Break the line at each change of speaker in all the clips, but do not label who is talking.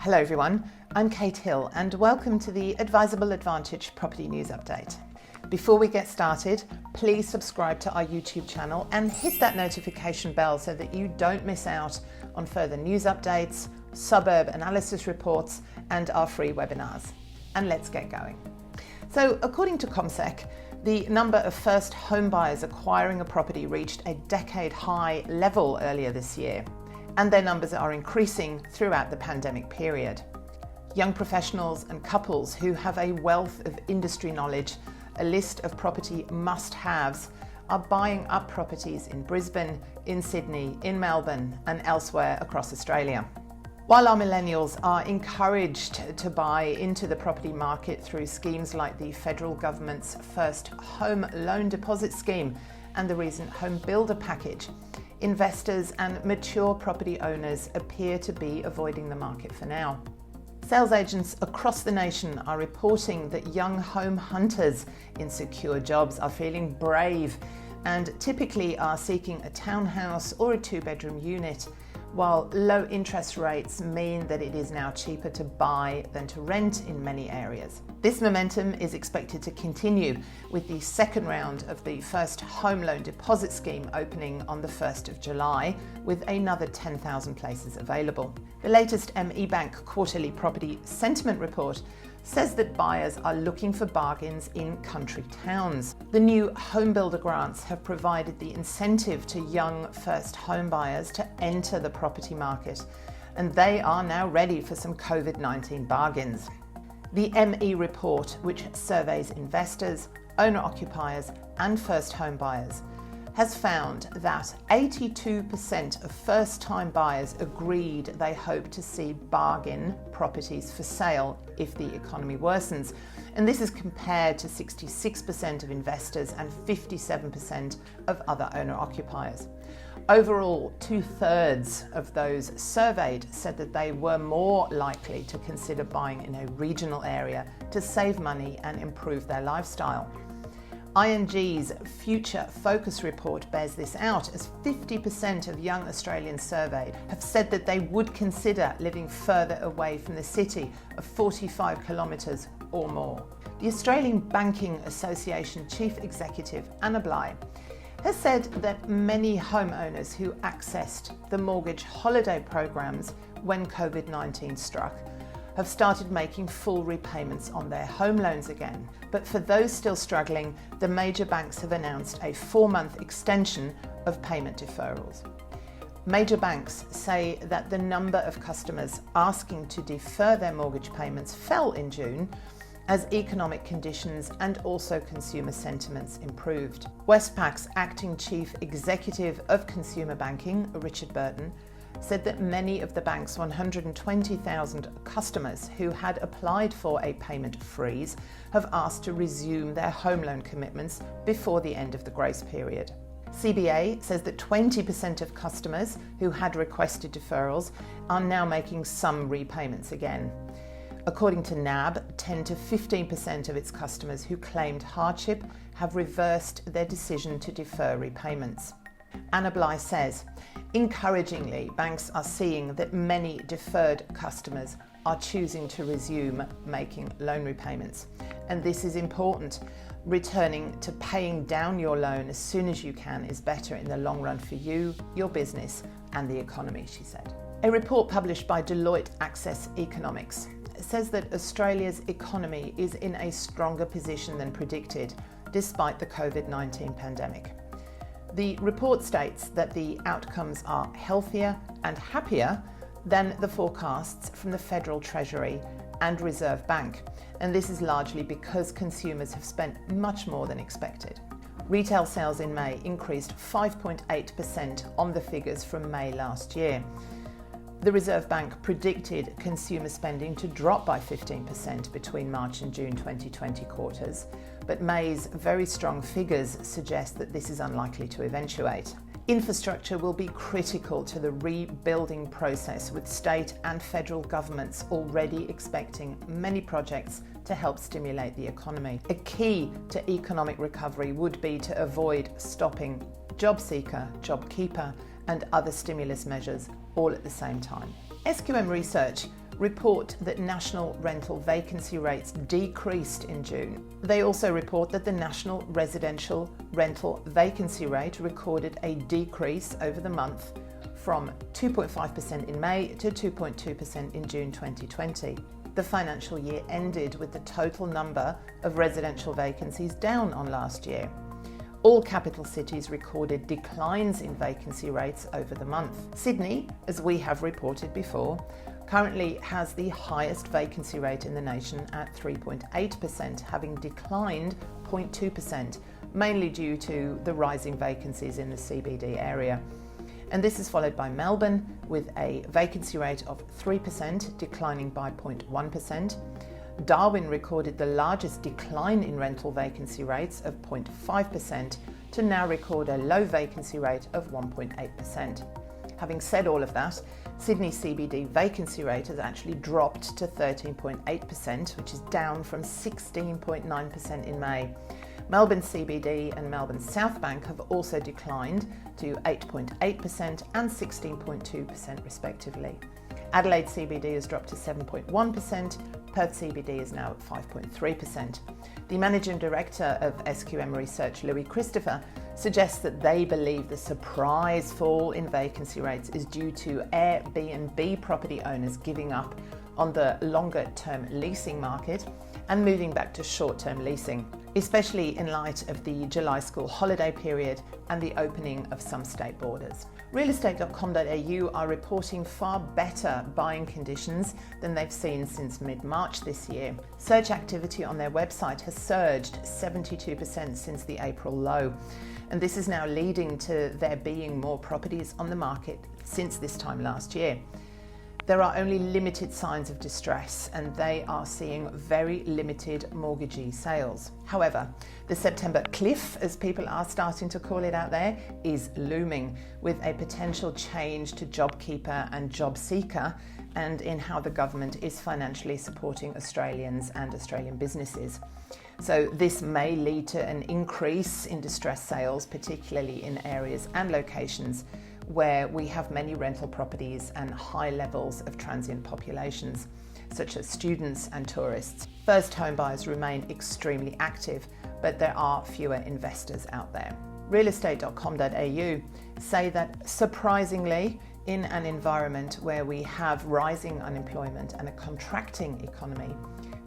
Hello everyone, I'm Kate Hill and welcome to the Adviseable Advantage Property News Update. Before we get started, please subscribe to our YouTube channel and hit that notification bell so that you don't miss out on further news updates, suburb analysis reports and our free webinars. And let's get going. So according to CommSec, the number of first home buyers acquiring a property reached a decade high level earlier this year, and their numbers are increasing throughout the pandemic period. Young professionals and couples who have a wealth of industry knowledge, a list of property must-haves, are buying up properties in Brisbane, in Sydney, in Melbourne and elsewhere across Australia. While our millennials are encouraged to buy into the property market through schemes like the federal government's First Home Loan Deposit Scheme and the recent Home Builder Package, investors and mature property owners appear to be avoiding the market for now. Sales agents across the nation are reporting that young home hunters in secure jobs are feeling brave and typically are seeking a townhouse or a two-bedroom unit, while low interest rates mean that it is now cheaper to buy than to rent in many areas. This momentum is expected to continue with the second round of the First Home Loan Deposit Scheme opening on the 1st of July, with another 10,000 places available. The latest ME Bank quarterly property sentiment report says that buyers are looking for bargains in country towns. The new home builder grants have provided the incentive to young first home buyers to enter the property market, and they are now ready for some COVID-19 bargains. The ME report, which surveys investors, owner-occupiers and first home buyers, has found that 82% of first-time buyers agreed they hope to see bargain properties for sale if the economy worsens, and this is compared to 66% of investors and 57% of other owner-occupiers. Overall, 2/3 of those surveyed said that they were more likely to consider buying in a regional area to save money and improve their lifestyle. ING's Future Focus report bears this out, as 50% of young Australians surveyed have said that they would consider living further away from the city of 45 kilometres or more. The Australian Banking Association Chief Executive Anna Bligh has said that many homeowners who accessed the mortgage holiday programs when COVID-19 struck have started making full repayments on their home loans again. But for those still struggling, the major banks have announced a 4-month extension of payment deferrals. Major banks say that the number of customers asking to defer their mortgage payments fell in June as economic conditions and also consumer sentiments improved. Westpac's acting chief executive of consumer banking, Richard Burton, said that many of the bank's 120,000 customers who had applied for a payment freeze have asked to resume their home loan commitments before the end of the grace period. CBA says that 20% of customers who had requested deferrals are now making some repayments again. According to NAB, 10 to 15% of its customers who claimed hardship have reversed their decision to defer repayments. Anna Bligh says, encouragingly, banks are seeing that many deferred customers are choosing to resume making loan repayments. And this is important. Returning to paying down your loan as soon as you can is better in the long run for you, your business and the economy, she said. A report published by Deloitte Access Economics says that Australia's economy is in a stronger position than predicted, despite the COVID-19 pandemic. The report states that the outcomes are healthier and happier than the forecasts from the Federal Treasury and Reserve Bank, and this is largely because consumers have spent much more than expected. Retail sales in May increased 5.8% on the figures from May last year. The Reserve Bank predicted consumer spending to drop by 15% between March and June 2020 quarters, but May's very strong figures suggest that this is unlikely to eventuate. Infrastructure will be critical to the rebuilding process, with state and federal governments already expecting many projects to help stimulate the economy. A key to economic recovery would be to avoid stopping JobSeeker, JobKeeper and other stimulus measures all at the same time. SQM Research report that national rental vacancy rates decreased in June. They also report that the national residential rental vacancy rate recorded a decrease over the month from 2.5% in May to 2.2% in June 2020. The financial year ended with the total number of residential vacancies down on last year. All capital cities recorded declines in vacancy rates over the month. Sydney, as we have reported before, currently has the highest vacancy rate in the nation at 3.8%, having declined 0.2%, mainly due to the rising vacancies in the CBD area. And this is followed by Melbourne with a vacancy rate of 3%, declining by 0.1%. Darwin recorded the largest decline in rental vacancy rates of 0.5% to now record a low vacancy rate of 1.8%. Having said all of that, Sydney CBD vacancy rate has actually dropped to 13.8%, which is down from 16.9% in May. Melbourne CBD and Melbourne South Bank have also declined to 8.8% and 16.2% respectively. Adelaide CBD has dropped to 7.1%, Perth CBD is now at 5.3%. The Managing Director of SQM Research, Louis Christopher, suggests that they believe the surprise fall in vacancy rates is due to Airbnb property owners giving up on the longer-term leasing market and moving back to short-term leasing, especially in light of the July school holiday period and the opening of some state borders. Realestate.com.au are reporting far better buying conditions than they've seen since mid-March this year. Search activity on their website has surged 72% since the April low, and this is now leading to there being more properties on the market since this time last year. There are only limited signs of distress and they are seeing very limited mortgagee sales. However, the September cliff, as people are starting to call it out there, is looming, with a potential change to JobKeeper and JobSeeker and in how the government is financially supporting Australians and Australian businesses. So this may lead to an increase in distress sales, particularly in areas and locations where we have many rental properties and high levels of transient populations, such as students and tourists. First home buyers remain extremely active, but there are fewer investors out there. Realestate.com.au say that surprisingly, in an environment where we have rising unemployment and a contracting economy,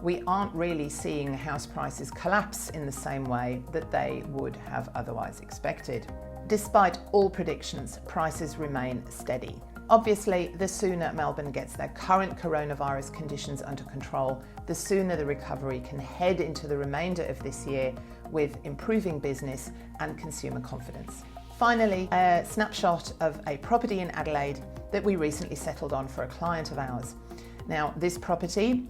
we aren't really seeing house prices collapse in the same way that they would have otherwise expected. Despite all predictions, prices remain steady. Obviously, the sooner Melbourne gets their current coronavirus conditions under control, the sooner the recovery can head into the remainder of this year with improving business and consumer confidence. Finally, a snapshot of a property in Adelaide that we recently settled on for a client of ours. Now, this property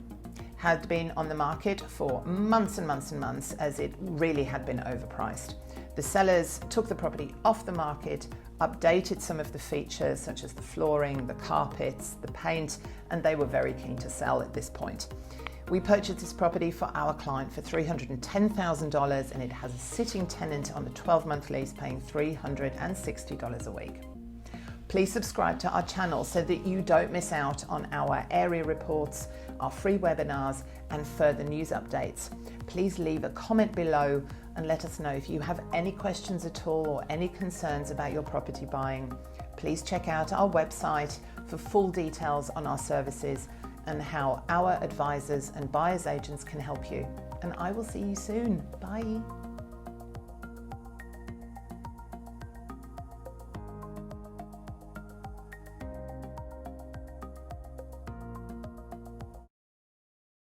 had been on the market for months and months and months, as it really had been overpriced. The sellers took the property off the market, updated some of the features such as the flooring, the carpets, the paint, and they were very keen to sell at this point. We purchased this property for our client for $310,000 and it has a sitting tenant on a 12-month lease paying $360 a week. Please subscribe to our channel so that you don't miss out on our area reports, our free webinars and further news updates. Please leave a comment below and let us know if you have any questions at all or any concerns about your property buying. Please check out our website for full details on our services and how our advisors and buyers agents can help you. And I will see you soon. Bye.